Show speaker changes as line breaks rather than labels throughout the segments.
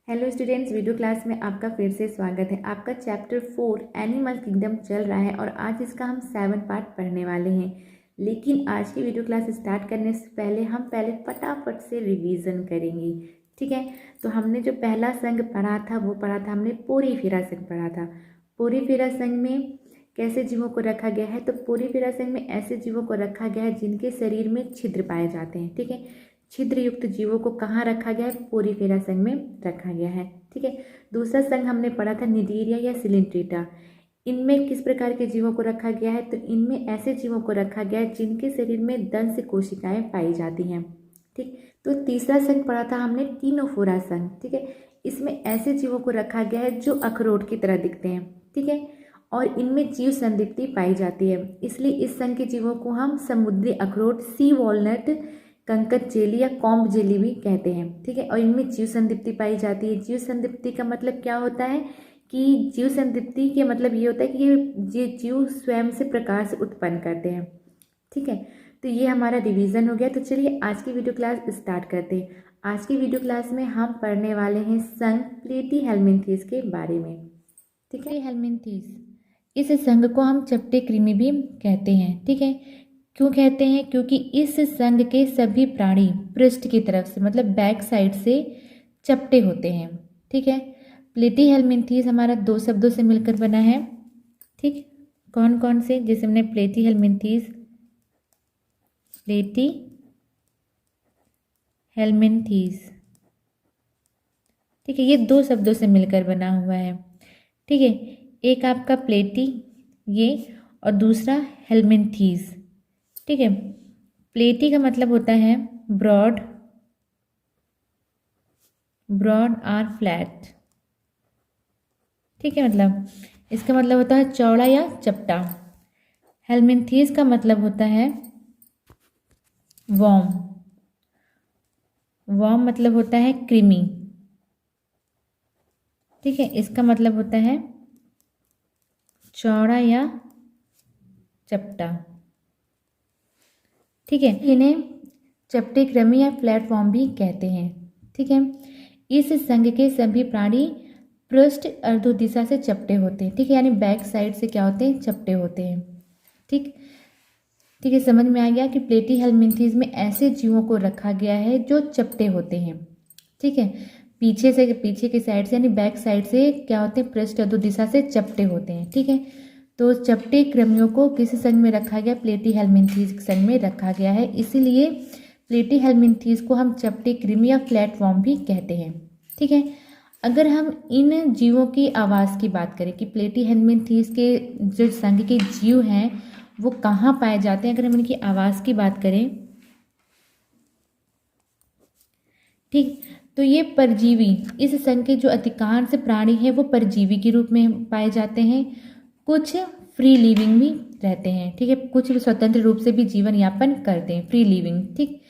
Hello students, video class में आपका फिर से स्वागत है। आपका चैप्टर 4 एनिमल किंगडम चल रहा है और आज इसका हम 7 पार्ट पढ़ने वाले हैं। लेकिन आज की वीडियो क्लास स्टार्ट करने से पहले हम फटाफट से रिवीजन करेंगे, ठीक है। तो हमने जो पहला संघ पढ़ा था वो पढ़ा था हमने पोरीफेरा संघ पढ़ा था। पोरीफेरा संघ में कैसे जीवों को रखा गया है, तो पोरीफेरा संघ में ऐसे जीवों को रखा गया है जिनके शरीर में छिद्र पाए जाते हैं, ठीक है। छिद्र युक्त जीवों को कहाँ रखा गया है? पोरीफेरा संघ में रखा गया है, ठीक है। दूसरा संघ हमने पढ़ा था निडीरिया या सिलिंट्रेटा। इनमें किस प्रकार के जीवों को रखा गया है? तो इनमें ऐसे जीवों को रखा गया है जिनके शरीर में दंश कोशिकाएं पाई जाती हैं, ठीक। तो तीसरा संघ पढ़ा था हमने टीनोफोरा संघ, ठीक है। इसमें ऐसे जीवों को रखा गया है जो अखरोट की तरह दिखते हैं, ठीक है, और इनमें जीव संदिग्धि पाई जाती है, इसलिए इस संघ के जीवों को हम समुद्री अखरोट, सी वॉलनट, कंकत जेली या कॉम्ब जेली भी कहते हैं, ठीक है। और इनमें जीव संदिप्ति पाई जाती है। जीव संदिप्ति का मतलब क्या होता है कि जीव संदिप्ति के मतलब ये होता है कि ये जीव स्वयं से प्रकाश उत्पन्न करते हैं, ठीक है। तो ये हमारा रिवीजन हो गया। तो चलिए आज की वीडियो क्लास स्टार्ट करते हैं। आज की वीडियो क्लास में हम पढ़ने वाले हैं संघ प्लेटीहेल्मिन्थेस के बारे में, ठीक है। हेल्मिन्थेस, इस संघ को हम चपटे कृमि भी कहते हैं, ठीक है। क्यों कहते हैं? क्योंकि इस संघ के सभी प्राणी पृष्ठ की तरफ से मतलब बैक साइड से चपटे होते हैं, ठीक है। प्लेटीहेल्मिन्थेस हमारा दो शब्दों से मिलकर बना है, ठीक। कौन कौन से? जैसे हमने प्लेटीहेल्मिन्थेस, ठीक है, ये दो शब्दों से मिलकर बना हुआ है, ठीक है। एक आपका प्लेटी ये और दूसरा हेल्मिन्थेस, ठीक है। प्लेटी का मतलब होता है ब्रॉड और फ्लैट, ठीक है। मतलब इसका मतलब होता है चौड़ा या चपटा। हेल्मिन्थेस का मतलब होता है वॉर्म मतलब होता है कृमि, ठीक है। इसका मतलब होता है चौड़ा या चपटा, ठीक है। इन्हें चपटे कृमि या प्लेटफॉर्म भी कहते हैं, ठीक है। इस संघ के सभी प्राणी पृष्ठ अर्धोदिशा से चपटे होते हैं, ठीक है, यानी बैक साइड से क्या होते हैं? चपटे होते हैं, ठीक है। समझ में आ गया कि प्लेटीहेल्मिन्थेस में ऐसे जीवों को रखा गया है जो चपटे होते हैं, ठीक है। पीछे के साइड से यानी बैक साइड से क्या होते हैं? पृष्ठ अर्धोदिशा से चपटे होते हैं, ठीक है। तो चपटे कृमियों को किस संघ में रखा गया? प्लेटीहेल्मिन्थेस संघ में रखा गया है, इसीलिए प्लेटीहेल्मिन्थेस को हम चपटे कृमि या प्लेटफॉर्म भी कहते हैं, ठीक है। अगर हम इन जीवों की आवास की बात करें कि प्लेटीहेल्मिन्थेस के जो संघ के जीव हैं वो कहाँ पाए जाते हैं, अगर हम इनकी आवास की बात करें, ठीक, तो ये परजीवी, इस संघ के जो अधिकांश प्राणी हैं वो परजीवी के रूप में पाए जाते हैं। कुछ फ्री लिविंग भी रहते हैं, ठीक है, कुछ स्वतंत्र रूप से भी जीवन यापन करते हैं, फ्री लिविंग, ठीक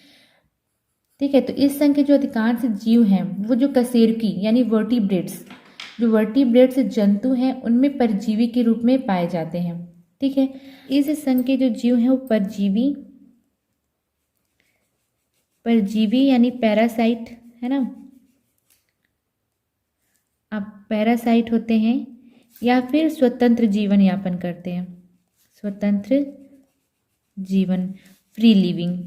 है। तो इस संघ के जो अधिकांश जीव हैं वो जो कशेरुकी यानी वर्टिब्रेट्स जंतु हैं उनमें परजीवी के रूप में पाए जाते हैं, ठीक है। इस संघ के जो जीव हैं वो परजीवी यानी पैरासाइट है ना, आप पैरासाइट होते हैं या फिर स्वतंत्र जीवन यापन करते हैं, स्वतंत्र जीवन, फ्री लिविंग,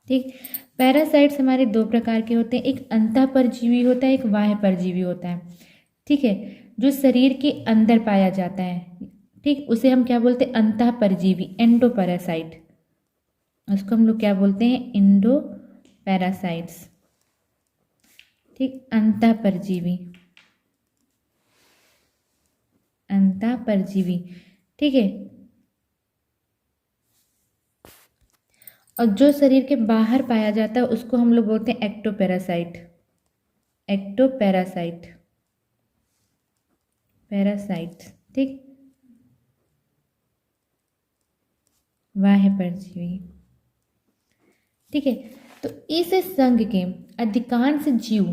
ठीक। पैरासाइट्स हमारे दो प्रकार के होते हैं, एक अंतःपरजीवी होता है, एक बाह्य परजीवी होता है, ठीक है। जो शरीर के अंदर पाया जाता है, ठीक, उसे हम क्या बोलते हैं? अंतःपरजीवी, एंडोपैरासाइट। उसको हम लोग क्या बोलते हैं? इंडोपैरासाइट्स, ठीक। अंतःपरजीवी, ठीक है। और जो शरीर के बाहर पाया जाता है उसको हम लोग बोलते हैं पैरासाइट, ठीक, बाह्य परजीवी, ठीक है। तो इस संघ के अधिकांश जीव,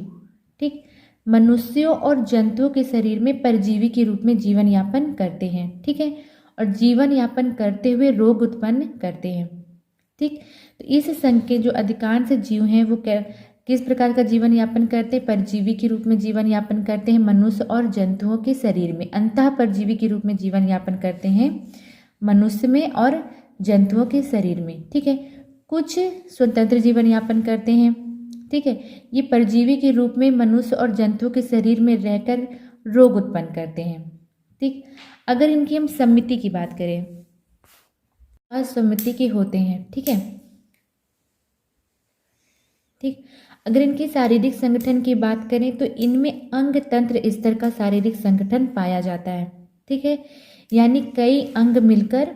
ठीक, मनुष्यों और जंतुओं के शरीर में परजीवी के रूप में जीवन यापन करते हैं, ठीक है, और जीवन यापन करते हुए रोग उत्पन्न करते हैं, ठीक, तो इस संघ के जो अधिकांश जीव हैं वो किस प्रकार का जीवन यापन करते हैं? परजीवी के रूप में जीवन यापन करते हैं मनुष्य और जंतुओं के शरीर में। अंतः परजीवी के रूप में जीवन यापन करते हैं मनुष्य में और जंतुओं के शरीर में। ठीक है, कुछ स्वतंत्र जीवन यापन करते हैं। ठीक है, ये परजीवी के रूप में मनुष्य और जंतुओं के शरीर में रहकर रोग उत्पन्न करते हैं। ठीक, अगर इनकी हम सम्मिति की बात करें, असम्मिति के होते हैं। ठीक है, ठीक, अगर इनके शारीरिक संगठन की बात करें तो इनमें अंग तंत्र स्तर का शारीरिक संगठन पाया जाता है। ठीक है, यानी कई अंग मिलकर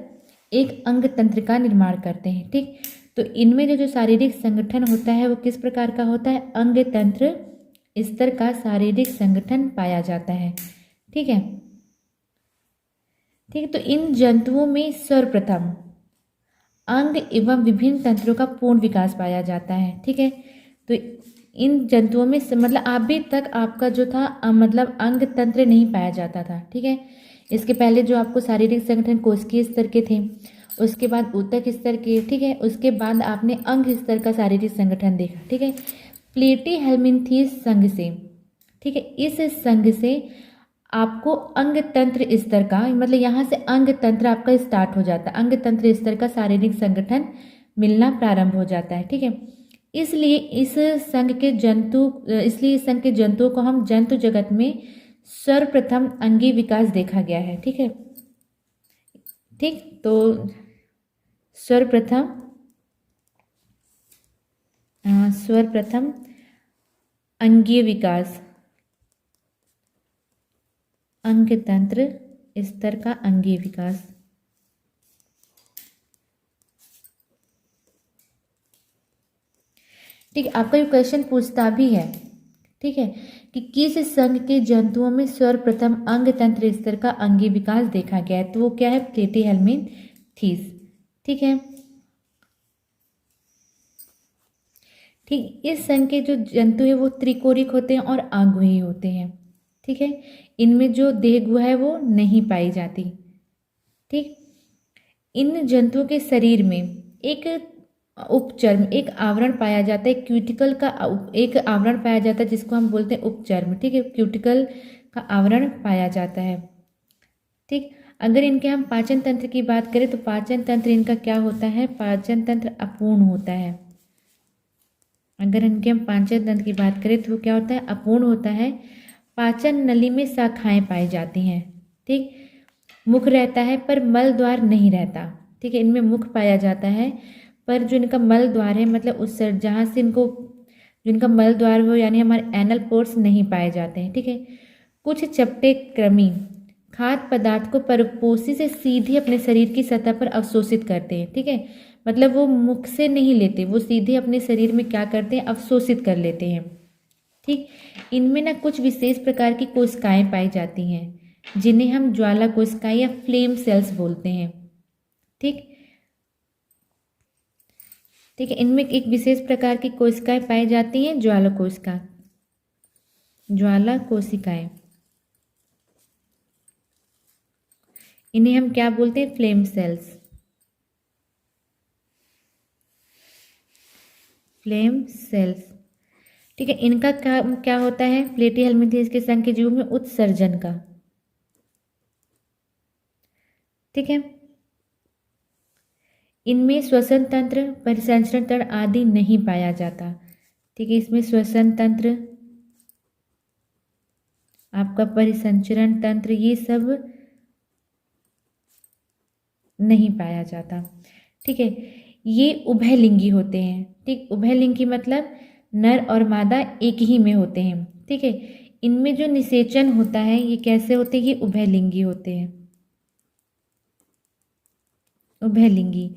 एक अंग तंत्र का निर्माण करते हैं। ठीक, तो इनमें जो शारीरिक संगठन होता है वो किस प्रकार का होता है? अंग तंत्र स्तर का शारीरिक संगठन पाया जाता है। ठीक है, ठीक, तो इन जंतुओं में सर्वप्रथम अंग एवं विभिन्न तंत्रों का पूर्ण विकास पाया जाता है। ठीक है, तो इन जंतुओं में मतलब अभी तक आपका जो था मतलब अंग तंत्र नहीं पाया जाता था। ठीक है, इसके पहले जो आपको शारीरिक संगठन कोशिकीय स्तर के थे, उसके बाद ऊतक स्तर के, ठीक है, उसके बाद आपने अंग स्तर का शारीरिक संगठन देखा। ठीक है, प्लेटीहेल्मिन्थीज संघ से, ठीक है, इस संघ से आपको अंग तंत्र स्तर का मतलब यहाँ से अंग तंत्र आपका स्टार्ट हो जाता है, अंग तंत्र स्तर का शारीरिक संगठन मिलना प्रारंभ हो जाता है। ठीक है, इसलिए इस संघ के जंतुओं को हम जंतु जगत में सर्वप्रथम अंगी विकास देखा गया है। ठीक है, ठीक, तो सर्वप्रथम अंगीय विकास, अंग तंत्र स्तर का अंगीय विकास। ठीक है, आपका ये क्वेश्चन पूछता भी है, ठीक है, कि किस संघ के जंतुओं में सर्वप्रथम अंग तंत्र स्तर का अंगीय विकास देखा गया है? तो वो क्या है? प्लेटीहेल्मिन्थीज। ठीक है, ठीक, इस संघ के जो जंतु है वो त्रिकोरिक होते हैं और आग्नेयी होते हैं। ठीक है, इनमें जो देह गुहा है वो नहीं पाई जाती। ठीक, इन जंतुओं के शरीर में एक उपचर्म, एक आवरण पाया जाता है, क्यूटिकल का एक आवरण पाया जाता है जिसको हम बोलते हैं उपचर्म। ठीक है, क्यूटिकल का आवरण पाया जाता है। ठीक, अगर इनके हम पाचन तंत्र की बात करें तो पाचन तंत्र इनका क्या होता है? पाचन तंत्र अपूर्ण होता है। अगर इनके हम पाचन तंत्र की बात करें तो वो क्या होता है? अपूर्ण होता है। पाचन नली में शाखाएं पाई जाती हैं। ठीक, मुख रहता है पर मल द्वार नहीं रहता। ठीक है, इनमें मुख पाया जाता है पर जो इनका मल द्वार है मतलब उस जहाँ से इनको जो इनका मल द्वार हो यानी हमारे एनल पोर्स नहीं पाए जाते हैं। ठीक है, कुछ चपटे कृमि खाद्य पदार्थ को परपोषी से सीधे अपने शरीर की सतह पर अवशोषित करते हैं। ठीक है, मतलब वो मुख से नहीं लेते, वो सीधे अपने शरीर में क्या करते हैं? अवशोषित कर लेते हैं। ठीक, इनमें ना कुछ विशेष प्रकार की कोशिकाएं पाई जाती हैं जिन्हें हम ज्वाला कोशिकाएं या फ्लेम सेल्स बोलते हैं। ठीक, ठीक है, इनमें एक विशेष प्रकार की कोशिकाएं पाई जाती हैं, ज्वाला कोशिकाएं। इन्हें हम क्या बोलते हैं? Flame cells. Flame cells. ठीक है, इनका क्या होता है? प्लेटीहेल्मिन्थीज के संघ के जीवों में उत्सर्जन का। ठीक है, इनमें श्वसन तंत्र, परिसंचरण तंत्र आदि नहीं पाया जाता। ठीक है, इसमें श्वसन तंत्र, आपका परिसंचरण तंत्र, ये सब नहीं पाया जाता। ठीक है, ये उभयलिंगी होते हैं। ठीक, उभयलिंगी मतलब नर और मादा एक ही में होते हैं। ठीक है, इनमें जो निषेचन होता है ये कैसे होते हैं? ये उभयलिंगी होते हैं। उभयलिंगी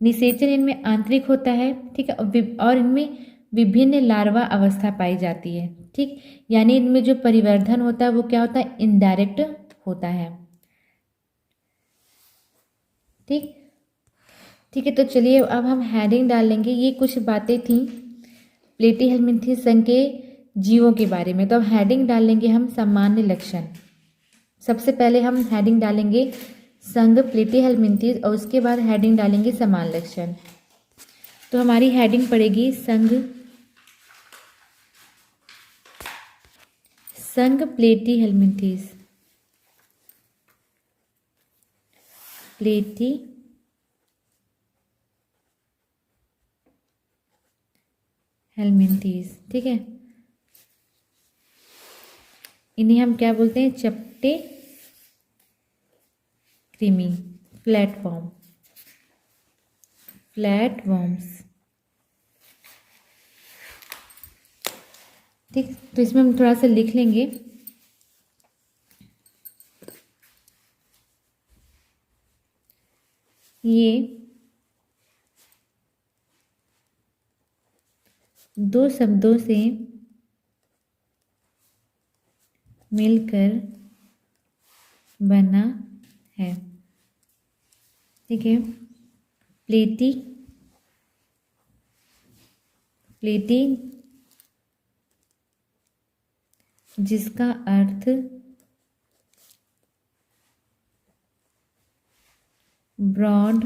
निषेचन इनमें आंतरिक होता है। ठीक है, और इनमें विभिन्न लार्वा अवस्था पाई जाती है। ठीक, यानी इनमें जो परिवर्धन होता है वो क्या होता है? इनडायरेक्ट होता है। ठीक, ठीक है, तो चलिए अब हम हेडिंग डाल लेंगे। ये कुछ बातें थी प्लेटीहेल्मिन्थीज संघ के जीवों के बारे में। तो अब हेडिंग डाल लेंगे हम सामान्य लक्षण। सबसे पहले हम हेडिंग डालेंगे संघ प्लेटीहेल्मिन्थीज और उसके बाद हेडिंग डालेंगे समान लक्षण। तो हमारी हेडिंग पड़ेगी संघ प्लेटी हेलमिंथीज। प्लेटी हेलमिंथीज, ठीक है। इन्हें हम क्या बोलते हैं? चपटे कृमि, फ्लैटवर्म्स। ठीक, तो इसमें हम थोड़ा सा लिख लेंगे। ये दो शब्दों से मिलकर बना है, ठीक है। प्लेटी जिसका अर्थ ब्रॉड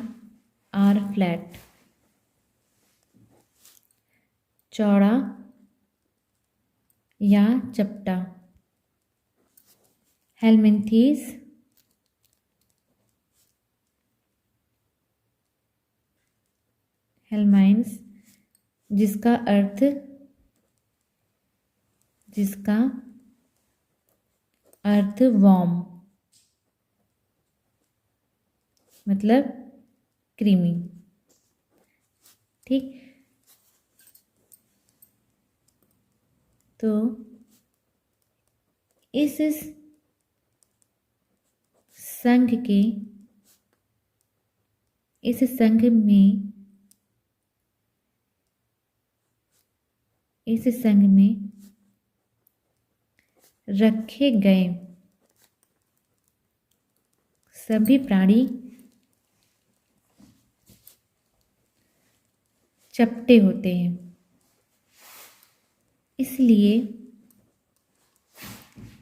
और फ्लैट, चौड़ा या चपटा। हेलमिंथीज हेलमाइन्स जिसका अर्थ वॉर्म, मतलब कृमि, ठीक। तो इस संघ में रखे गए सभी प्राणी चपटे होते हैं, इसलिए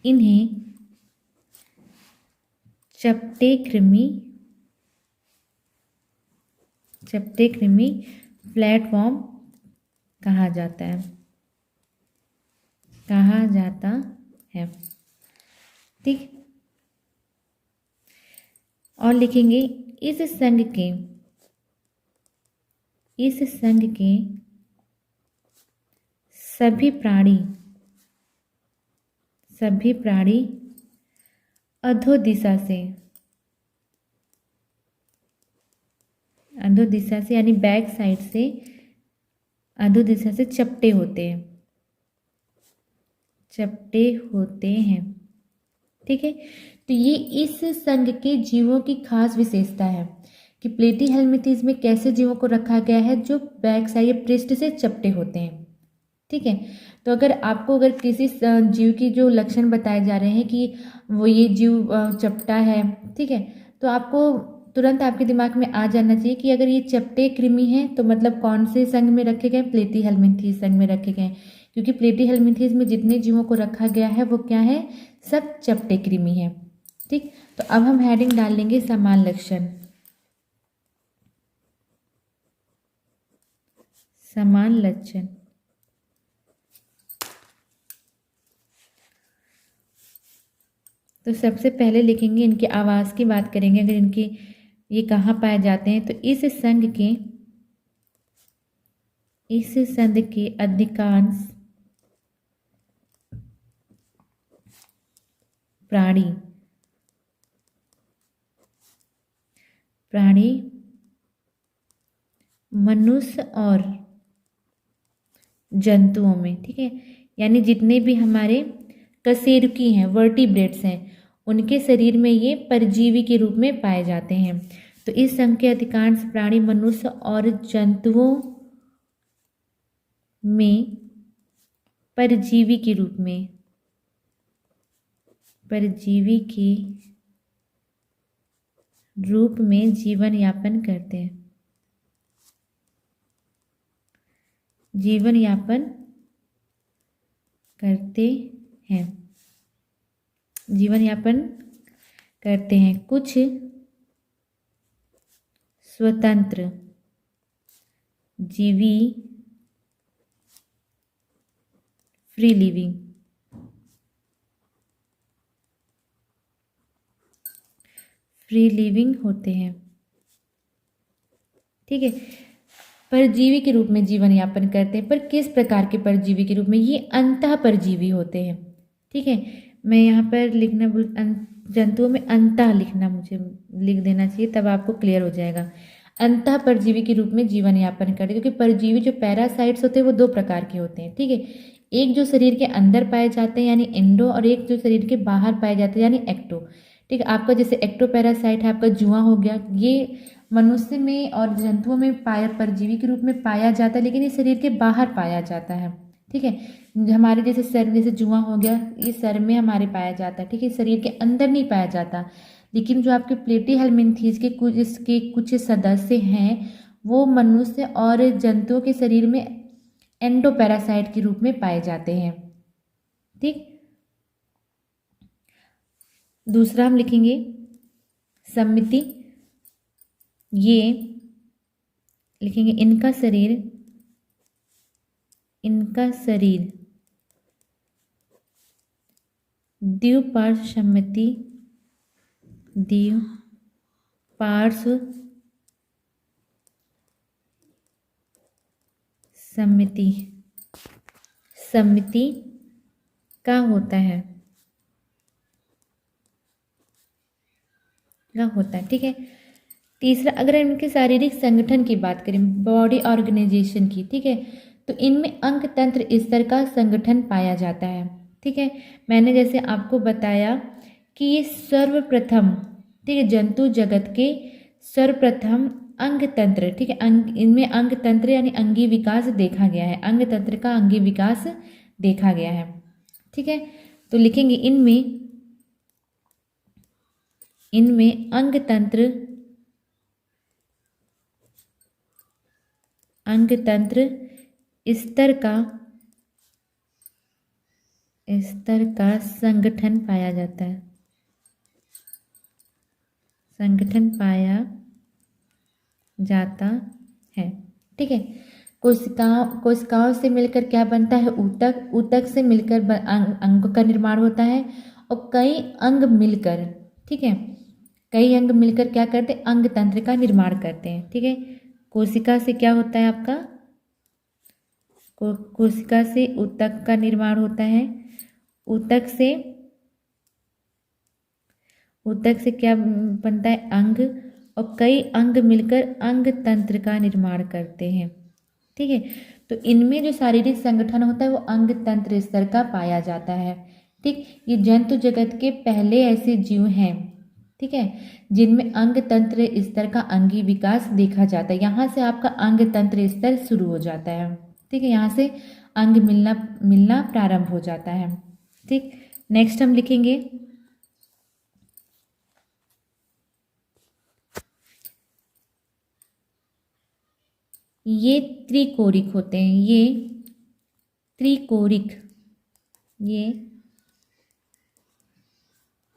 इन्हें चपटे कृमि प्लेटफॉर्म कहा जाता है, ठीक। और लिखेंगे इस संघ के सभी प्राणी अधोदिशा से यानी बैक साइड से अधोदिशा से चपटे होते हैं, ठीक है। तो ये इस संघ के जीवों की खास विशेषता है कि प्लेटी हेलमिंथीज में कैसे जीवों को रखा गया है जो बैक साइड पृष्ठ से चपटे होते हैं, ठीक है। तो अगर किसी जीव की जो लक्षण बताए जा रहे हैं कि वो ये जीव चपटा है, ठीक है, तो आपको तुरंत आपके दिमाग में आ जाना चाहिए कि अगर ये चपटे कृमि हैं तो मतलब कौन से संघ में रखे गए? प्लेटी हेलमिंथीज संघ में रखे गए, क्योंकि प्लेटी हेलमिंथीज में जितने जीवों को रखा गया है वो क्या है? सब चपटे कृमि है, ठीक। तो अब हम हेडिंग डाल लेंगे समान लक्षण। तो सबसे पहले लिखेंगे इनके आवास की बात करेंगे। अगर इनकी ये कहाँ पाए जाते हैं तो इस संघ के अधिकांश प्राणी मनुष्य और जंतुओं में, ठीक है, यानी जितने भी हमारे कशेरुकी हैं, वर्टिब्रेट्स हैं, उनके शरीर में ये परजीवी के रूप में पाए जाते हैं। तो इस संघ के अधिकांश प्राणी मनुष्य और जंतुओं में परजीवी के रूप में जीवन यापन करते हैं। कुछ स्वतंत्र जीवी फ्री लिविंग, फ्री लिविंग होते हैं। ठीक है, परजीवी के रूप में जीवन यापन करते हैं। पर किस प्रकार के परजीवी के रूप में? ये अंतः परजीवी होते हैं। ठीक है, मैं यहाँ पर लिखना जंतुओं में अंतः लिखना मुझे लिख देना चाहिए, तब आपको क्लियर हो जाएगा। अंतः परजीवी के रूप में जीवन यापन करते हैं, क्योंकि परजीवी जो पैरासाइट्स होते हैं वो दो प्रकार के होते हैं। ठीक है, एक जो शरीर के अंदर पाए जाते हैं यानी एंडो, और एक जो शरीर के बाहर पाए जाते हैं यानी एक्टो। ठीक है, आपका जैसे एक्टो पैरासाइट है, आपका जुआ हो गया, ये मनुष्य में और जंतुओं में परजीवी के रूप में पाया जाता है, लेकिन ये शरीर के बाहर पाया जाता है। ठीक है, हमारे जैसे सर, जैसे जुआ हो गया, ये सर में हमारे पाया जाता है। ठीक है, शरीर के अंदर नहीं पाया जाता। लेकिन जो आपके प्लेटीहेल्मिन्थीज के कुछ सदस्य हैं वो मनुष्य और जंतुओं के शरीर में एंडोपैरासाइट के रूप में पाए जाते हैं। ठीक, दूसरा हम लिखेंगे सम्मिति। ये लिखेंगे इनका शरीर द्विपार्श्व सम्मिति, द्विपार्श्व सम्मिति का होता है, ठीक है। तीसरा, अगर इनके शारीरिक संगठन की बात करें, बॉडी ऑर्गेनाइजेशन की, ठीक है, तो इनमें अंग तंत्र स्तर का संगठन पाया जाता है। ठीक है, मैंने जैसे आपको बताया कि ये सर्वप्रथम, ठीक है, जंतु जगत के सर्वप्रथम अंग तंत्र, ठीक है, इनमें अंग तंत्र यानी अंगी विकास देखा गया है, अंग तंत्र का अंगी विकास देखा गया है। ठीक है, तो लिखेंगे इनमें अंग तंत्र स्तर का संगठन पाया जाता है, ठीक है। कोशिकाओं से मिलकर क्या बनता है? ऊतक से मिलकर अंग का निर्माण होता है, और कई अंग मिलकर, ठीक है, कई अंग मिलकर क्या करते हैं? अंग तंत्र का निर्माण करते हैं। ठीक है, कोशिका से क्या होता है आपका? कोशिका से ऊतक का निर्माण होता है, ऊतक से क्या बनता है? अंग, और कई अंग मिलकर अंग तंत्र का निर्माण करते हैं। ठीक है, तो इनमें जो शारीरिक संगठन होता है वो अंग तंत्र स्तर का पाया जाता है। ठीक, ये जंतु जगत के पहले ऐसे जीव हैं, ठीक है, जिनमें अंग तंत्र स्तर का अंगी विकास देखा जाता है। यहाँ से आपका अंग तंत्र स्तर शुरू हो जाता है। ठीक है, यहाँ से अंग मिलना प्रारंभ हो जाता है। ठीक, नेक्स्ट हम लिखेंगे ये त्रिकोरिक होते हैं, ये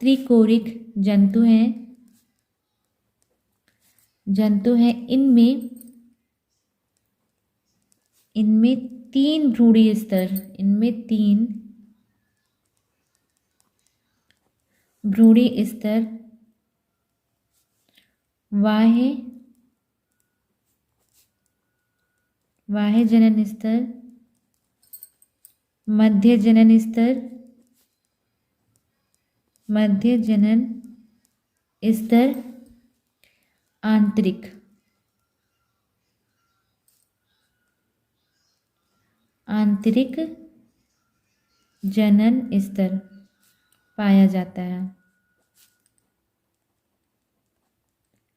त्रिकोरिक जंतु हैं। इनमें तीन भ्रूणीय स्तर, बाह्य जनन स्तर, मध्य जनन स्तर, आंतरिक जनन स्तर पाया जाता है।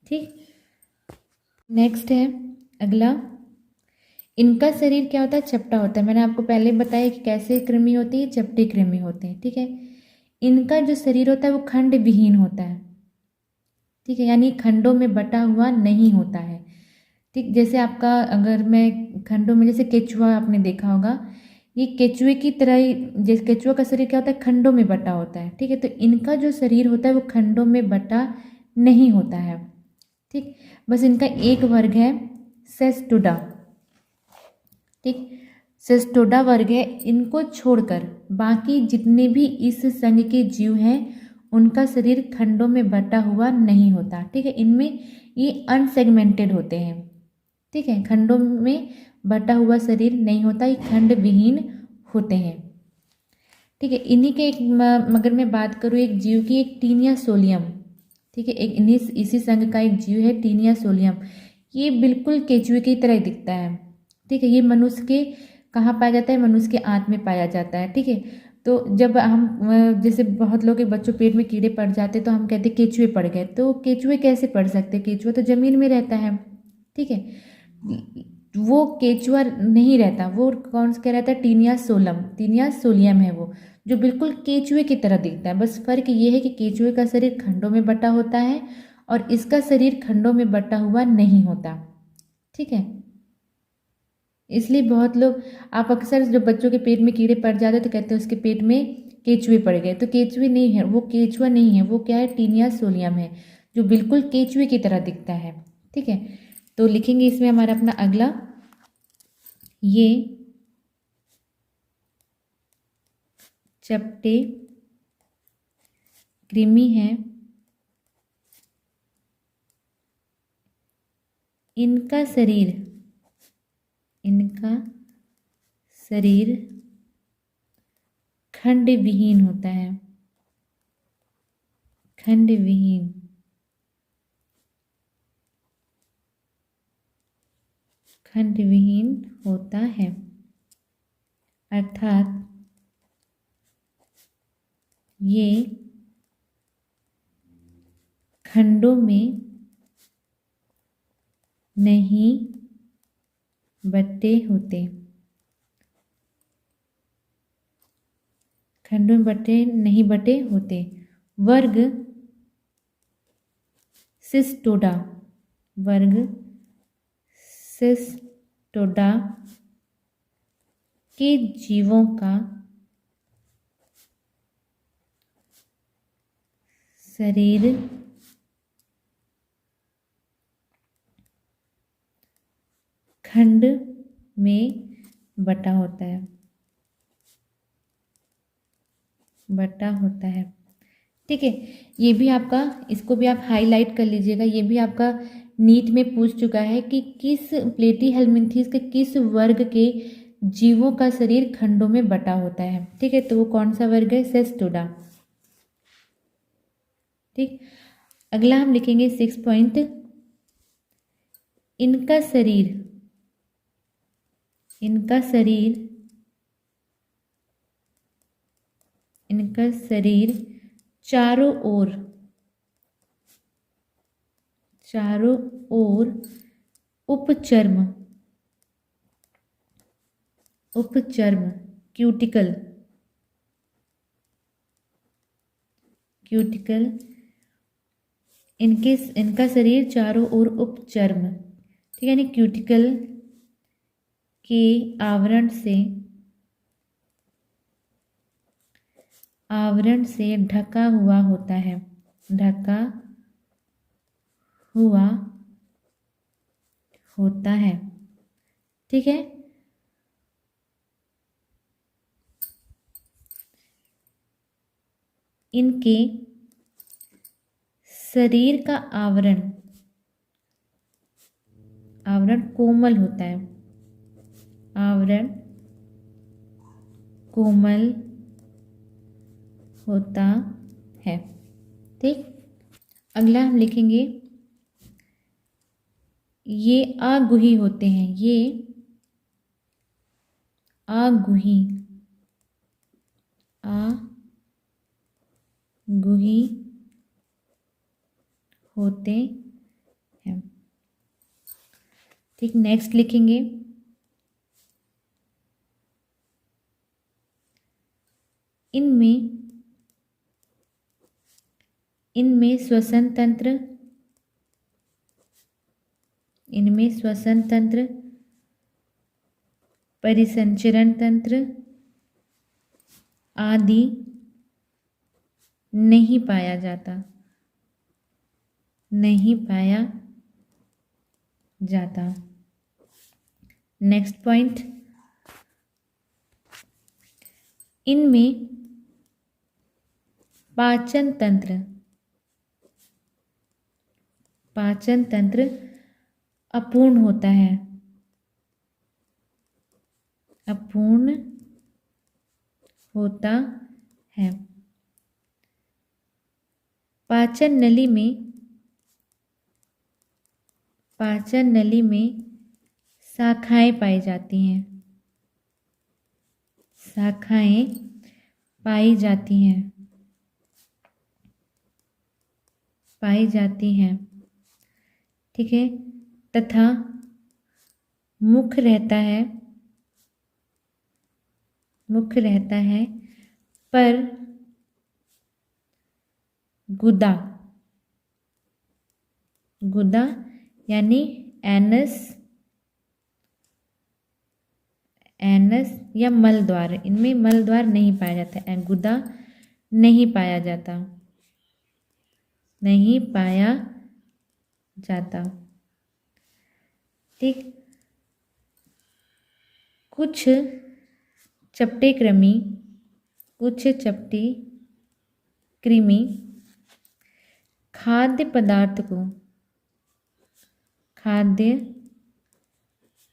ठीक, नेक्स्ट है अगला, इनका शरीर क्या होता है? चपटा होता है। मैंने आपको पहले बताया कि कैसे कृमि होती है, चपटी कृमि होते हैं। ठीक है, इनका जो शरीर होता है वो खंड विहीन होता है। ठीक है, यानी खंडों में बटा हुआ नहीं होता है। ठीक, जैसे आपका, अगर मैं खंडों में, जैसे केचुआ आपने देखा होगा, ये केचुए की तरह ही, जैसे केचुआ का शरीर क्या होता है? खंडों में बटा होता है। ठीक है, तो इनका जो शरीर होता है वो खंडों में बटा नहीं होता है। ठीक, बस इनका एक वर्ग है सेस्टुडा। ठीक। सिस्टोडा वर्ग है, इनको छोड़कर बाकी जितने भी इस संघ के जीव हैं उनका शरीर खंडों में बटा हुआ नहीं होता। ठीक है, इनमें ये अनसेगमेंटेड होते हैं। ठीक है, खंडों में बटा हुआ शरीर नहीं होता, ये खंड विहीन होते हैं। ठीक है, इन्हीं के एक मगर मैं बात करूँ एक जीव की, एक टीनिया सोलियम। ठीक है, एक इसी संघ का एक जीव है टीनिया सोलियम। ये बिल्कुल केचुए की तरह दिखता है। ठीक है, ये मनुष्य के कहाँ पाया जाता है? मनुष्य के आंत में पाया जाता है। ठीक है, तो जब हम जैसे बहुत लोग के बच्चों पेट में कीड़े पड़ जाते तो हम कहते केचुए पड़ गए, तो केचुए कैसे पड़ सकते? केचुआ तो जमीन में रहता है। ठीक है, वो केचुआ नहीं रहता, वो कौन सा रहता है? टीनिया सोलम, टीनिया सोलियम है वो, जो बिल्कुल केचुए की तरह दिखता है। बस फर्क ये है कि केचुए का शरीर खंडों में बटा होता है और इसका शरीर खंडों में बटा हुआ नहीं होता। ठीक है, इसलिए बहुत लोग, आप अक्सर जब बच्चों के पेट में कीड़े पड़ जाते तो कहते हैं उसके पेट में केचुए पड़ गए, तो केचुए नहीं है, वो केचुआ नहीं है, वो क्या है? टीनिया सोलियम है, जो बिल्कुल केचुए की तरह दिखता है। ठीक है, तो लिखेंगे इसमें हमारा अपना अगला, ये चपटे कृमि है, इनका शरीर खंड विहीन होता है, खंड विहीन, खंड विहीन होता है, अर्थात ये खंडों में नहीं बटे होते, खंडों में नहीं बटे होते। वर्ग सिस्टोडा, वर्ग सिस्टोडा के जीवों का शरीर खंड में बटा होता है, बटा होता है। ठीक है, ये भी आपका, इसको भी आप हाईलाइट कर लीजिएगा, ये भी आपका नीट में पूछ चुका है कि किस प्लेटीहेल्मिन्थेस के किस वर्ग के जीवों का शरीर खंडों में बटा होता है। ठीक है, तो वो कौन सा वर्ग है? सेस्टोडा। ठीक, अगला हम लिखेंगे 6 पॉइंट, इनका शरीर चारों ओर उपचर्म क्यूटिकल इनका शरीर चारों ओर उपचर्म, ठीक है, यानी क्यूटिकल के आवरण से ढका हुआ होता है, ढका हुआ होता है। ठीक है, इनके शरीर का आवरण कोमल होता है, आवरण कोमल होता है। ठीक, अगला हम लिखेंगे, ये आगुही होते हैं, ये आगुही होते हैं। ठीक, नेक्स्ट लिखेंगे, इनमें श्वसन तंत्र परिसंचरण तंत्र आदि नहीं पाया जाता। नेक्स्ट पॉइंट, इनमें पाचन तंत्र अपूर्ण होता है, अपूर्ण होता है। पाचन नली में शाखाएं पाई जाती हैं, शाखाएं पाई जाती हैं, ठीक है। तथा मुख रहता है पर गुदा यानी एनस या मलद्वार, इनमें मलद्वार नहीं पाया जाता है, गुदा नहीं पाया जाता, ठीक। कुछ चपटे कृमि खाद्य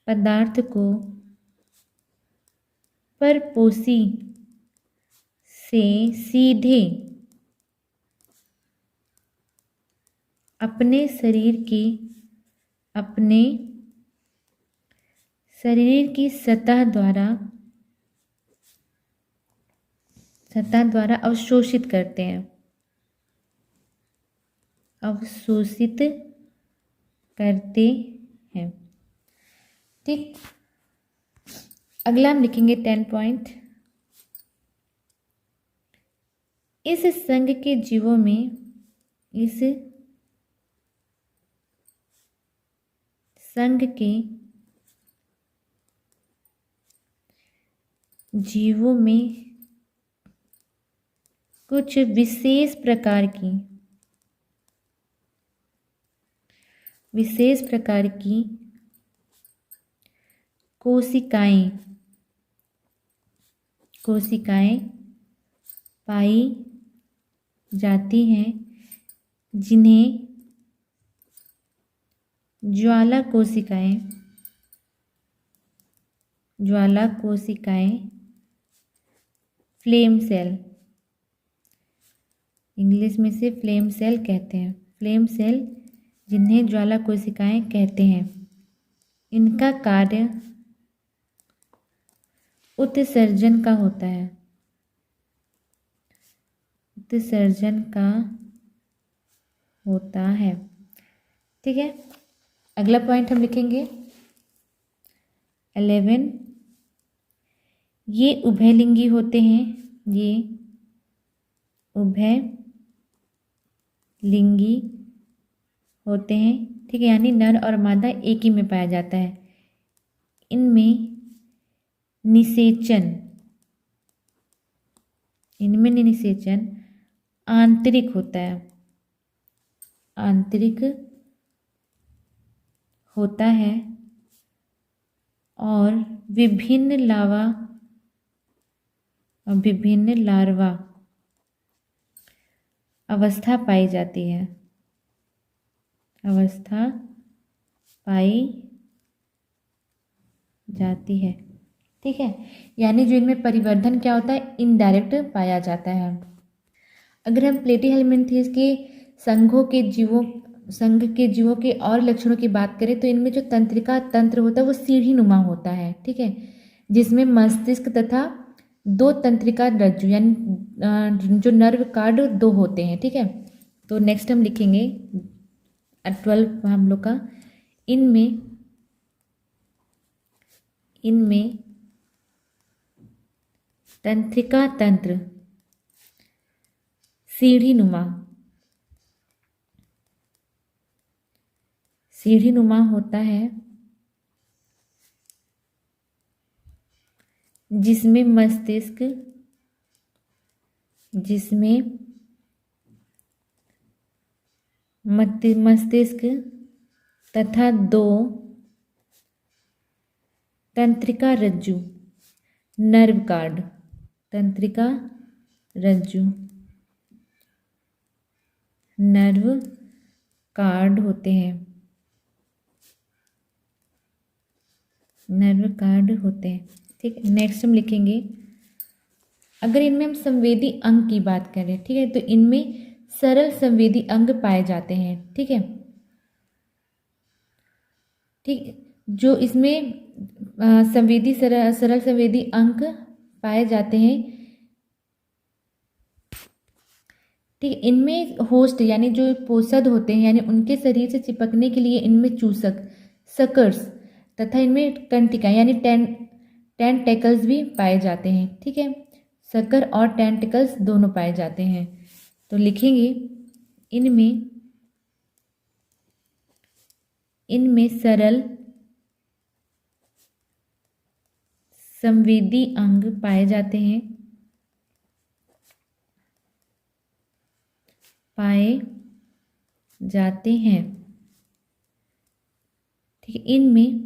पदार्थ को परपोषी से सीधे अपने शरीर की सतह द्वारा अवशोषित करते हैं, ठीक। अगला हम लिखेंगे 10 पॉइंट। इस संघ के जीवों में कुछ विशेष प्रकार की कोशिकाएं पाई जाती हैं, जिन्हें ज्वाला कोशिकाएं फ्लेम सेल, इंग्लिश में से फ्लेम सेल कहते हैं, फ्लेम सेल जिन्हें ज्वाला कोशिकाएं कहते हैं। इनका कार्य उत्सर्जन का होता है, ठीक है। अगला पॉइंट हम लिखेंगे 11। ये उभयलिंगी होते हैं, ठीक है, यानी नर और मादा एक ही में पाया जाता है। इनमें निषेचन आंतरिक होता है और विभिन्न लार्वा अवस्था पाई जाती है, ठीक है। यानी जो इनमें परिवर्धन क्या होता है, इनडायरेक्ट पाया जाता है। अगर हम प्लेटीहेल्मिन्थेस के संघ के जीवों के और लक्षणों की बात करें तो इनमें जो तंत्रिका तंत्र होता है वो सीढ़ी नुमा होता है, ठीक है, जिसमें मस्तिष्क तथा 2 तंत्रिका रज्जु यानी जो नर्व कार्ड 2 होते हैं, ठीक है। तो नेक्स्ट हम लिखेंगे 12 हम लोग का, इनमें तंत्रिका तंत्र सीढ़ी नुमा होता है, जिसमें मस्तिष्क तथा 2 तंत्रिका रज्जु नर्व कार्ड तंत्रिका रज्जु, नर्व कार्ड होते हैं, नर्व कार्ड होते हैं। ठीक है, नेक्स्ट हम लिखेंगे, अगर इनमें हम संवेदी अंग की बात करें, ठीक है, तो इनमें सरल संवेदी अंग पाए जाते हैं। ठीक है, ठीक, जो इसमें सरल संवेदी अंग पाए जाते हैं। ठीक, इनमें होस्ट यानी जो पोषद होते हैं, यानी उनके शरीर से चिपकने के लिए इनमें चूसक सकर्स तथा इनमें कंटिका यानी टेंटेकल्स भी पाए जाते हैं। ठीक है, सकर और टेंटिकल्स दोनों पाए जाते हैं। तो लिखेंगे, इनमें सरल संवेदी अंग पाए जाते हैं, ठीक है, इनमें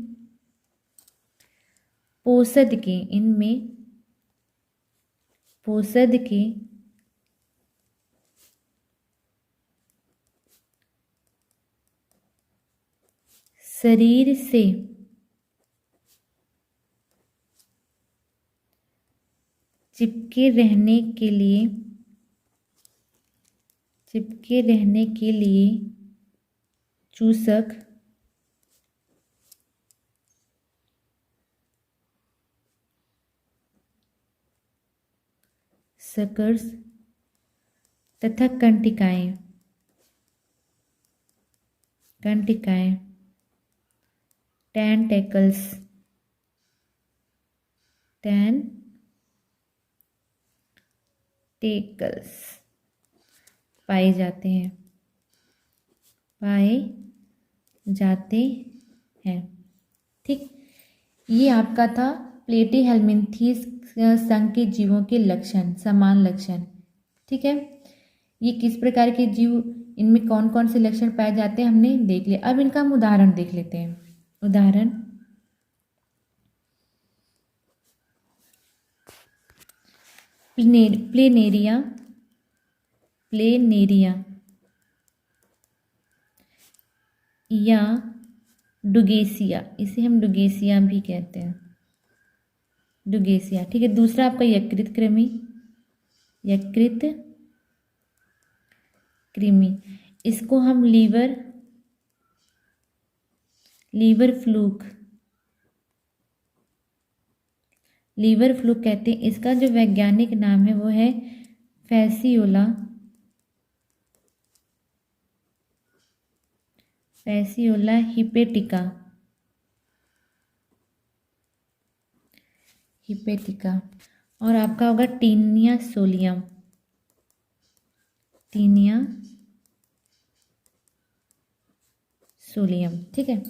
पोषद के शरीर से चिपके रहने के लिए चूसक सकर्स तथा कंटिकाएं टेंटेकल्स पाए जाते हैं। ठीक, ये आपका था प्लेटीहेल्मिन्थीज संघ के जीवों के लक्षण, समान लक्षण। ठीक है, ये किस प्रकार के जीव, इनमें कौन कौन से लक्षण पाए जाते हैं हमने देख लिया। अब इनका हम उदाहरण देख लेते हैं। उदाहरण, प्लेनेरिया या डुगेसिया, इसे हम डुगेसिया भी कहते हैं, डुगेसिया। ठीक है, दूसरा आपका यकृत कृमि, इसको हम लीवर फ्लूक कहते हैं। इसका जो वैज्ञानिक नाम है वो है फैसियोला हिपेटिका। और आपका होगा टीनिया सोलियम। ठीक है,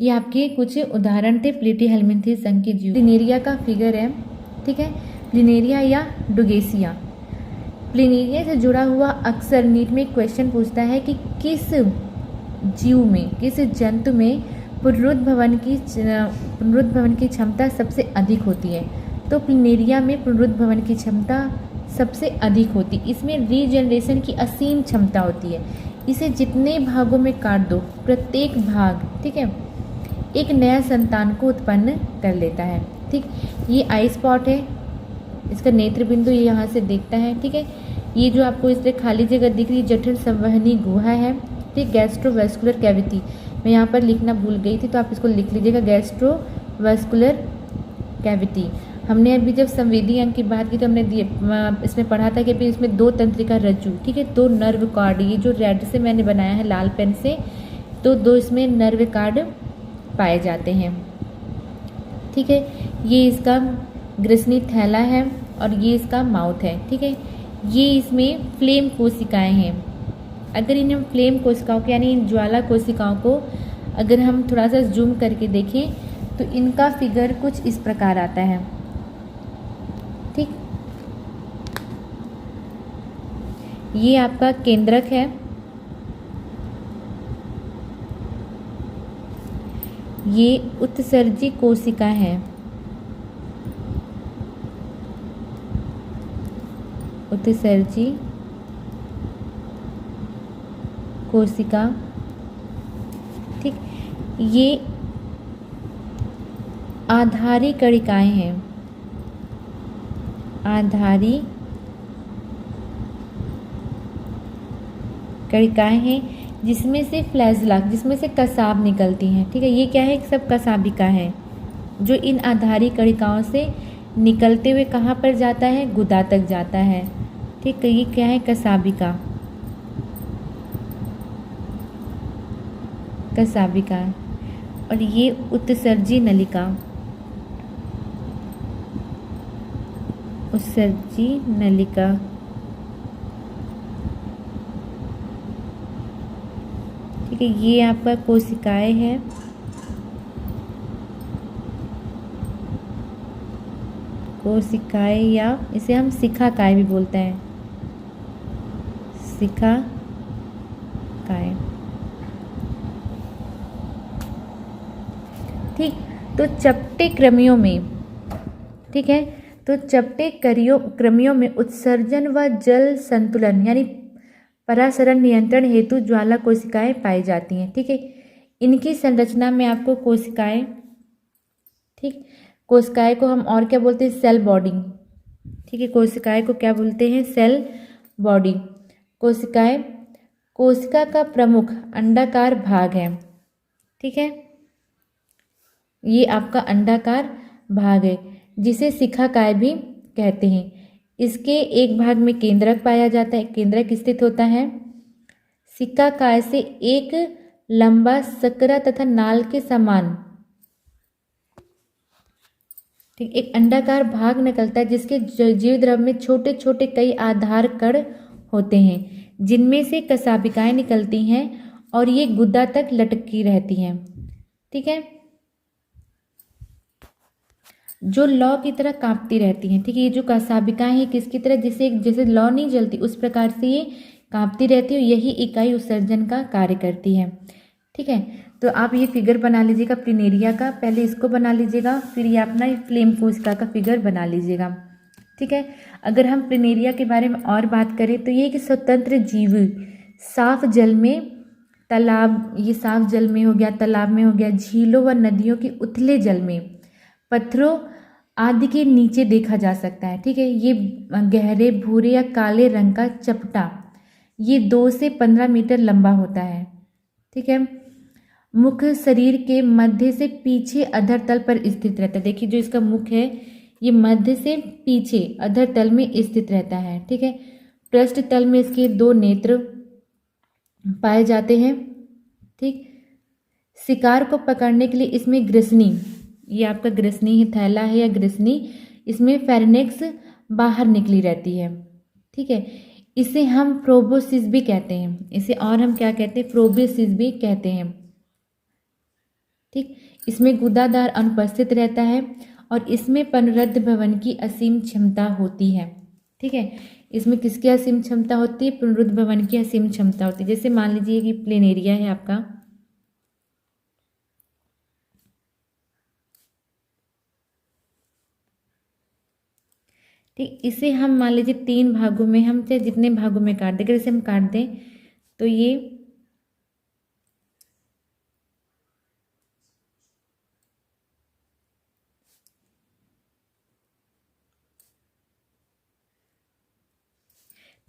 ये आपके कुछ उदाहरण थे प्लेटीहेल्मिन्थीज संघ के जीव। प्लिनेरिया का फिगर है। ठीक है, प्लिनेरिया या डुगेसिया। प्लिनेरिया से जुड़ा हुआ अक्सर नीट में क्वेश्चन पूछता है कि किस जंतु में पुनरुद्भवन की क्षमता सबसे अधिक होती है। तो प्लिनेरिया में पुनरुद्भवन की क्षमता सबसे अधिक होती है। इसमें रीजनरेशन की असीम क्षमता होती है। इसे जितने भागों में काट दो, प्रत्येक भाग, ठीक है, एक नया संतान को उत्पन्न कर लेता है। ठीक, ये आई स्पॉट है, इसका नेत्र बिंदु ये यहाँ से देखता है। ठीक है, ये जो आपको इससे खाली जगह दिख रही जठर संवहनी गुहा है। ठीक, गैस्ट्रोवेस्कुलर कैविटी, मैं यहाँ पर लिखना भूल गई थी तो आप इसको लिख लीजिएगा, गैस्ट्रोवेस्कुलर कैविटी। हमने अभी जब संवेदी अंग की बात की तो हमने इसमें पढ़ा था कि इसमें 2 तंत्रिका रज्जु, ठीक है, 2 नर्व कार्ड, ये जो रेड से मैंने बनाया है लाल पेन से, तो 2 इसमें नर्व कार्ड पाए जाते हैं। ठीक है, ये इसका ग्रसनी थैला है और ये इसका माउथ है। ठीक है, ये इसमें फ्लेम कोशिकाएं हैं। अगर इन फ्लेम कोशिकाओं को यानी इन ज्वाला कोशिकाओं को अगर हम थोड़ा सा जूम करके देखें तो इनका फिगर कुछ इस प्रकार आता है। ठीक, ये आपका केंद्रक है, ये उत्सर्जी कोशिका है, उत्सर्जी कोशिका। ठीक, ये आधारी कणिकाएं हैं, आधारी कणिकाएं हैं जिसमें से फ्लैजला, जिसमें से कसाब निकलती हैं। ठीक है, ये क्या है, सब कसाबिका है जो इन आधारी कणिकाओं से निकलते हुए कहाँ पर जाता है, गुदा तक जाता है। ठीक है, ये क्या है, कसाबिका, कसाबिका। और ये उत्सर्जी नलिका, उत्सर्जी नलिका। ठीक है, ये आपका कोशिकाएं है, कोशिकाएं, या इसे हम शिखाकाय भी बोलते हैं, शिखाकाय। ठीक, तो चपटे क्रमियों में, ठीक है, तो चपटे क्रमियों में उत्सर्जन व जल संतुलन यानी परासरण नियंत्रण हेतु ज्वाला कोशिकाएं पाई जाती हैं। ठीक है, इनकी संरचना में आपको कोशिकाएं, ठीक, कोशिकाएं को हम और क्या बोलते हैं, सेल बॉडी। ठीक है, कोशिकाएं को क्या बोलते हैं, सेल बॉडी। कोशिकाएं कोशिका का प्रमुख अंडाकार भाग है। ठीक है, ये आपका अंडाकार भाग है जिसे शिखाकाय भी कहते हैं। इसके एक भाग में केंद्रक पाया जाता है, केंद्रक स्थित होता है। शिखाकाय से एक लंबा सकरा तथा नाल के समान, ठीक, एक अंडाकार भाग निकलता है जिसके जीव द्रव में छोटे छोटे कई आधार कण होते हैं जिनमें से कसाबिकाएं निकलती हैं और ये गुदा तक लटकी रहती हैं। ठीक है, जो लौ की तरह कांपती रहती हैं। ठीक है, ये जो कसाबिकाएं हैं किसकी तरह, जैसे लौ नहीं जलती उस प्रकार से ये कांपती रहती है, यही इकाई उत्सर्जन का कार्य करती है। ठीक है, तो आप ये फिगर बना लीजिएगा प्लिनेरिया का, पहले इसको बना लीजिएगा, फिर ये अपना फ्लेम कोशिका का फिगर बना लीजिएगा। ठीक है, अगर हम प्लिनेरिया के बारे में और बात करें तो ये एक स्वतंत्र जीव साफ जल में, तालाब, ये साफ जल में हो गया, तालाब में हो गया, झीलों व नदियों के उथले जल में, पत्थरों आदि के नीचे देखा जा सकता है। ठीक है, ये गहरे भूरे या काले रंग का चपटा, ये 2 से 15 मीटर लंबा होता है। ठीक है, मुख शरीर के मध्य से पीछे अधर तल पर स्थित रहता है। देखिए जो इसका मुख है ये मध्य से पीछे अधर तल में स्थित रहता है। ठीक है, पृष्ठ तल में इसके 2 नेत्र पाए जाते हैं। ठीक, शिकार को पकड़ने के लिए इसमें ग्रसनी, ये आपका ग्रसनी ही थैला है या ग्रसनी, इसमें फेरिनेक्स बाहर निकली रहती है। ठीक है, इसे हम प्रोबोसिस भी कहते हैं, इसे और हम क्या कहते हैं, प्रोबोसिस भी कहते हैं। ठीक, इसमें गुदादार अनुपस्थित रहता है और इसमें पुनरुद्ध भवन की असीम क्षमता होती है। ठीक है, इसमें किसकी असीम क्षमता होती है, पुनरुद्ध भवन की असीम क्षमता होती है। जैसे मान लीजिए कि प्लेनेरिया है आपका, ठीक, इसे हम मान लीजिए 3 भागों में, हम चाहे जितने भागों में काट दें, अगर इसे हम काट दें तो ये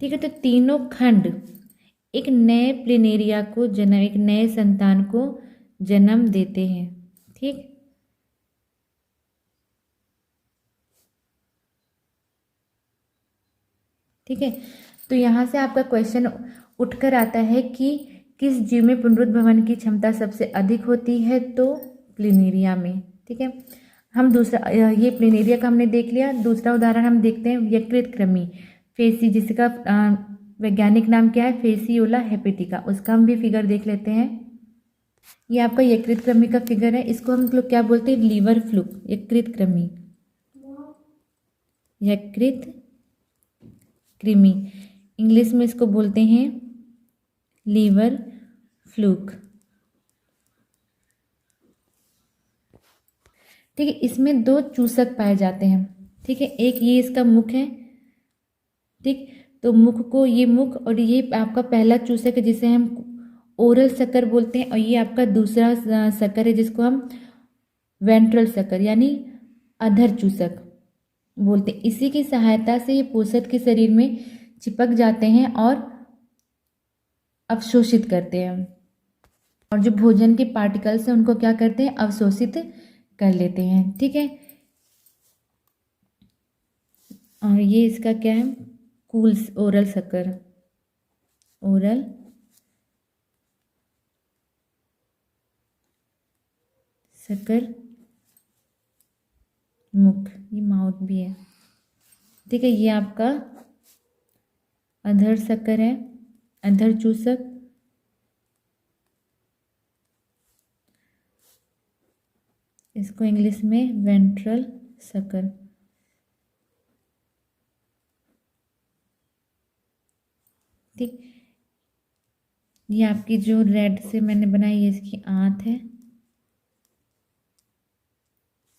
ठीक है, तो तीनों खंड एक नए प्लिनेरिया को जन्म, एक नए संतान को जन्म देते हैं। ठीक, ठीक है, तो यहाँ से आपका क्वेश्चन उठकर आता है कि किस जीव में पुनरुद्ध भवन की क्षमता सबसे अधिक होती है, तो प्लिनेरिया में। ठीक है, हम दूसरा, ये प्लिनेरिया का हमने देख लिया। दूसरा उदाहरण हम देखते हैं यकृत कृमि, फेसी, जिसका वैज्ञानिक नाम क्या है, फेसियोला हेपेटिका, उसका हम भी फिगर देख लेते हैं। ये आपका यकृत कृमि का फिगर है, इसको हम लोग क्या बोलते हैं, लीवर फ्लूक, यकृत कृमि, यकृत कृमि, इंग्लिश में इसको बोलते हैं लीवर फ्लूक। ठीक है, इसमें 2 चूसक पाए जाते हैं। ठीक है, एक ये इसका मुख है, ठीक। तो मुख को, ये मुख और ये आपका पहला चूसक है जिसे हम ओरल सकर बोलते हैं, और ये आपका दूसरा सकर है जिसको हम वेंट्रल सकर यानी अधर चूसक बोलते हैं। इसी की सहायता से ये पोषक के शरीर में चिपक जाते हैं और अवशोषित करते हैं, और जो भोजन के पार्टिकल्स हैं उनको क्या करते हैं, अवशोषित कर लेते हैं। ठीक है, और ये इसका क्या है, cools oral sucker, oral sucker मुख, ये माउथ भी है। ठीक है, ये आपका अधर सकर है, अधर चूसक। इसको इंग्लिश में वेंट्रल सकर। ठीक, ये आपकी जो रेड से मैंने बनाई है इसकी आंत है,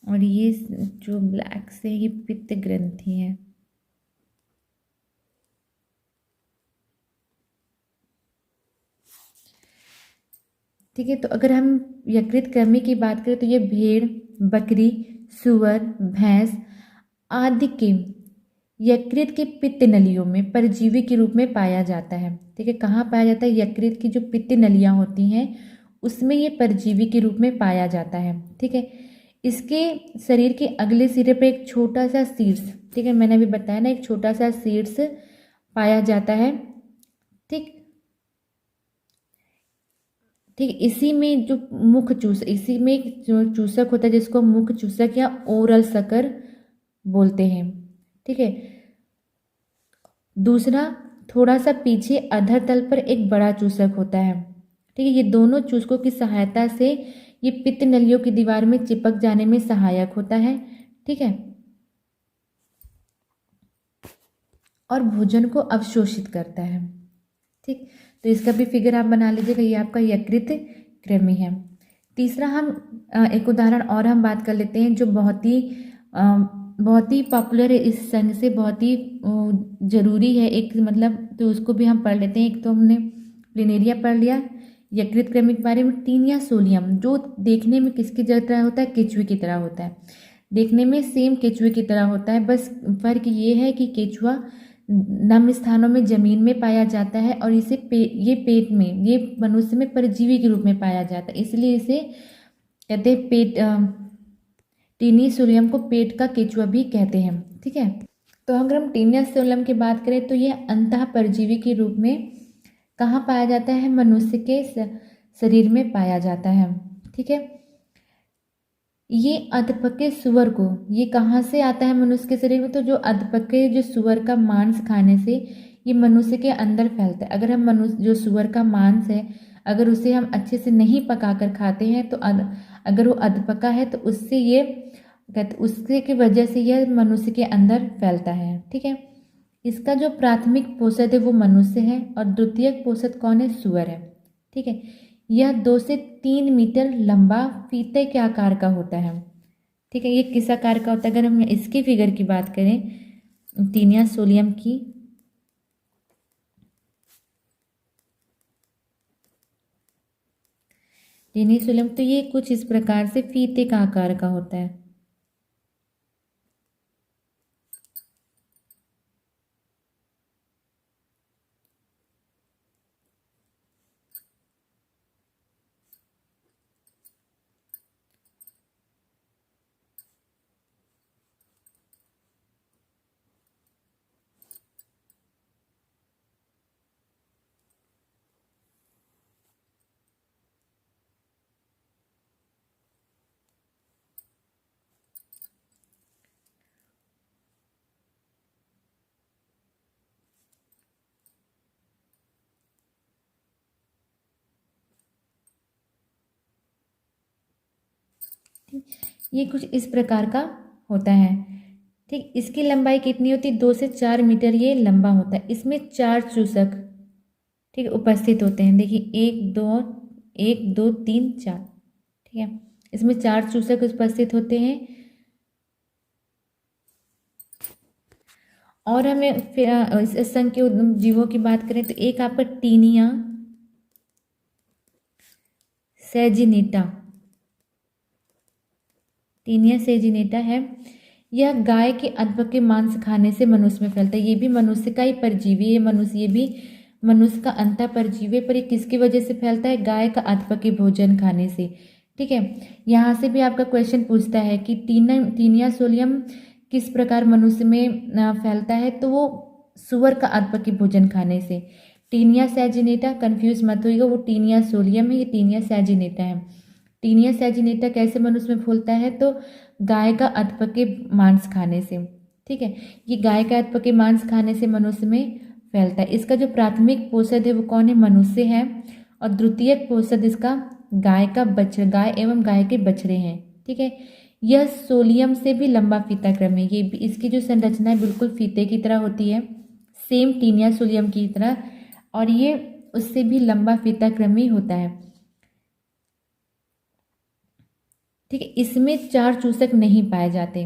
और ये जो ब्लैक से ये पित्त ग्रंथि है। ठीक है, तो अगर हम यकृत कृमि की बात करें तो ये भेड़, बकरी, सुअर, भैंस आदि के यकृत के पित्त नलियों में परजीवी के रूप में पाया जाता है। ठीक है, कहाँ पाया जाता है, यकृत की जो पित्त नलियाँ होती हैं उसमें ये परजीवी के रूप में पाया जाता है। ठीक है, इसके शरीर के अगले सिरे पर एक छोटा सा शीर्ष, ठीक है, मैंने अभी बताया ना, एक छोटा सा शीर्ष पाया जाता है। ठीक ठीक, इसी में जो मुख चूस, इसी में एक जो चूसक होता है जिसको मुख चूसक या ओरल सकर बोलते हैं। ठीक है, दूसरा थोड़ा सा पीछे अधर तल पर एक बड़ा चूसक होता है। ठीक है, ये दोनों चूसकों की सहायता से ये पित्त नलियों की दीवार में चिपक जाने में सहायक होता है। ठीक है, और भोजन को अवशोषित करता है। ठीक, तो इसका भी फिगर आप बना लीजिएगा, ये आपका यकृत कृमि है। तीसरा हम एक उदाहरण और हम बात कर लेते हैं जो बहुत ही पॉपुलर है, इस संघ से बहुत ही जरूरी है एक, मतलब तो उसको भी हम पढ़ लेते हैं। एक तो हमने प्लिनेरिया पढ़ लिया यकृत कृमि के बारे में। टीनिया सोलियम जो देखने में किसकी तरह होता है, केचुए की तरह होता है, देखने में सेम केचुए की तरह होता है, बस फर्क ये है कि केचुआ नम स्थानों में जमीन में पाया जाता है और इसे ये पेट में, ये मनुष्य में परजीवी के रूप में पाया जाता है, इसलिए इसे कहते हैं पेट, टीनिया सोलियम को पेट का केचुआ भी कहते हैं। ठीक है, तो अगर हम टीनिया सोलियम की बात करें तो ये अंतः परजीवी के रूप में कहाँ पाया जाता है, मनुष्य के शरीर में पाया जाता है। ठीक है, ये अधपके सुअर को, ये कहाँ से आता है मनुष्य के शरीर में, तो जो अधपके जो सुअर का मांस खाने से ये मनुष्य के अंदर फैलता है। अगर हम मनुष्य जो सुअर का मांस है अगर उसे हम अच्छे से नहीं पकाकर खाते हैं तो अगर वो अधपका है तो उससे ये उससे की वजह से यह मनुष्य के अंदर फैलता है। ठीक है, इसका जो प्राथमिक पोषक है वो मनुष्य है और द्वितीयक पोषक कौन है, सुअर है। ठीक है, यह 2 से 3 मीटर लंबा फीते के आकार का होता है। ठीक है, ये किस आकार का होता है, अगर हम इसकी फिगर की बात करें टीनिया सोलियम की, टीनिया सोलियम, तो ये कुछ इस प्रकार से फीते का आकार का होता है। ये कुछ इस प्रकार का होता है। ठीक, इसकी लंबाई कितनी होती है, 2 से 4 मीटर ये लंबा होता है। इसमें 4 चूसक ठीक उपस्थित होते हैं। देखिए 1 2 1 2 3 4। ठीक है, इसमें 4 चूसक उपस्थित होते हैं और हमें फिर इस संघ के जीवों की बात करें तो एक आपका टीनिया सैजिनेटा, टीनिया सैजिनेटा है। यह गाय के अधपके के मांस खाने से मनुष्य में फैलता है। ये भी मनुष्य का ही परजीवी है, ये भी मनुष्य का अंतः परजीवी है, पर ये किसकी वजह से फैलता है? गाय का अधपके के भोजन खाने से। ठीक है, यहाँ से भी आपका क्वेश्चन पूछता है कि टीनिया सोलियम किस प्रकार मनुष्य में फैलता है, तो वो सुअर का अधपके के भोजन खाने से। टीनिया सैजिनेटा, कंफ्यूज मत होइएगा, वो टीनिया सोलियम है, ये टीनिया सैजिनेटा है। टीनिया सैजिनेटा कैसे मनुष्य में फूलता है? तो गाय का अधपके मांस खाने से। ठीक है, ये गाय का अधपके मांस खाने से मनुष्य में फैलता है। इसका जो प्राथमिक पोषक है वो कौन है? मनुष्य है। और द्वितीयक पोषक इसका गाय का बछड़ा, गाय एवं गाय के बछड़े हैं। ठीक है, यह सोलियम से भी लंबा फीता क्रम है। ये इसकी जो संरचना है बिल्कुल फीते की तरह होती है, सेम टीनिया सोलियम की तरह, और ये उससे भी लंबा फीता क्रम ही होता है। ठीक है, इसमें 4 चूसक नहीं पाए जाते।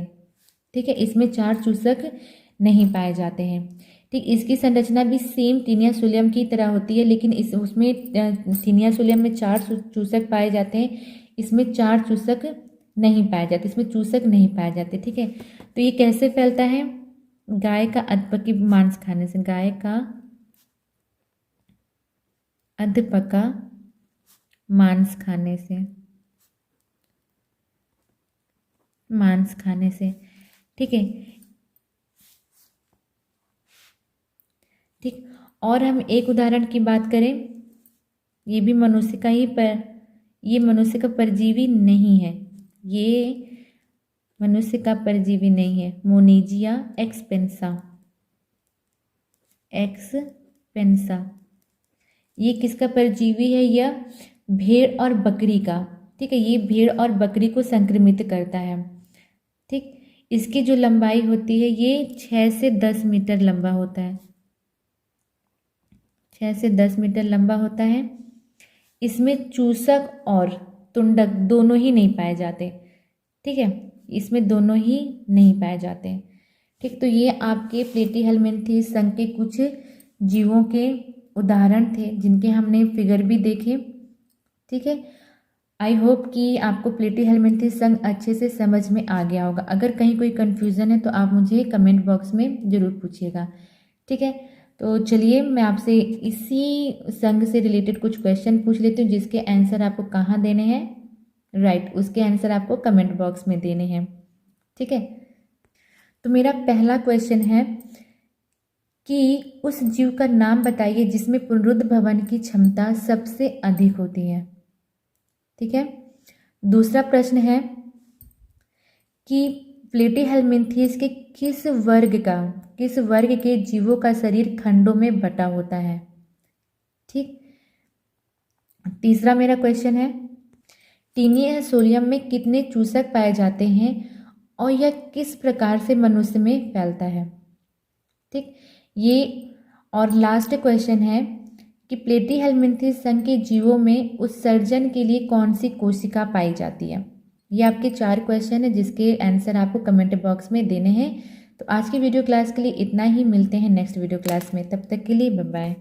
ठीक है, इसमें 4 चूसक नहीं पाए जाते हैं। ठीक, इसकी संरचना भी सेम टीनिया सोलियम की तरह होती है, लेकिन उसमें टीनिया सोलियम में 4 चूसक पाए जाते हैं, इसमें 4 चूसक नहीं पाए जाते, इसमें चूसक नहीं पाए जाते। ठीक है, तो ये कैसे फैलता है? गाय का अधपकी मांस खाने से, गाय का अधपका मांस खाने से, मांस खाने से। ठीक है, ठीक, और हम एक उदाहरण की बात करें, ये भी मनुष्य का ही ये मनुष्य का परजीवी नहीं है, ये मनुष्य का परजीवी नहीं है। मोनीजिया एक्सपेंसा, एक्सपेंसा, ये किसका परजीवी है? यह भेड़ और बकरी का। ठीक है, ये भेड़ और बकरी को संक्रमित करता है। ठीक, इसकी जो लंबाई होती है ये 6 से 10 मीटर लंबा होता है, 6 से 10 मीटर लंबा होता है। इसमें चूसक और तुंडक दोनों ही नहीं पाए जाते। ठीक है, इसमें दोनों ही नहीं पाए जाते। ठीक, तो ये आपके प्लेटीहेल्मिन्थेस संघ के कुछ जीवों के उदाहरण थे जिनके हमने फिगर भी देखे। ठीक है, आई होप कि आपको प्लेटीहेल्मिन्थेस संघ अच्छे से समझ में आ गया होगा। अगर कहीं कोई कन्फ्यूज़न है तो आप मुझे कमेंट बॉक्स में ज़रूर पूछिएगा। ठीक है, तो चलिए मैं आपसे इसी संघ से रिलेटेड कुछ क्वेश्चन पूछ लेती हूँ, जिसके आंसर आपको कहाँ देने हैं? राइट, उसके आंसर आपको कमेंट बॉक्स में देने हैं। ठीक है, तो मेरा पहला क्वेश्चन है कि उस जीव का नाम बताइए जिसमें पुनरुद्ध भवन की क्षमता सबसे अधिक होती है। ठीक है, दूसरा प्रश्न है कि प्लेटीहेल्मिन्थेस के किस वर्ग के जीवों का शरीर खंडों में बटा होता है। ठीक, तीसरा मेरा क्वेश्चन है टीनिया सोलियम में कितने चूसक पाए जाते हैं और यह किस प्रकार से मनुष्य में फैलता है। ठीक, ये और लास्ट क्वेश्चन है कि प्लेटीहेल्मिन्थेस संघ के जीवों में उत्सर्जन के लिए कौन सी कोशिका पाई जाती है। ये आपके 4 क्वेश्चन है जिसके आंसर आपको कमेंट बॉक्स में देने हैं। तो आज की वीडियो क्लास के लिए इतना ही, मिलते हैं नेक्स्ट वीडियो क्लास में, तब तक के लिए बाय बाय।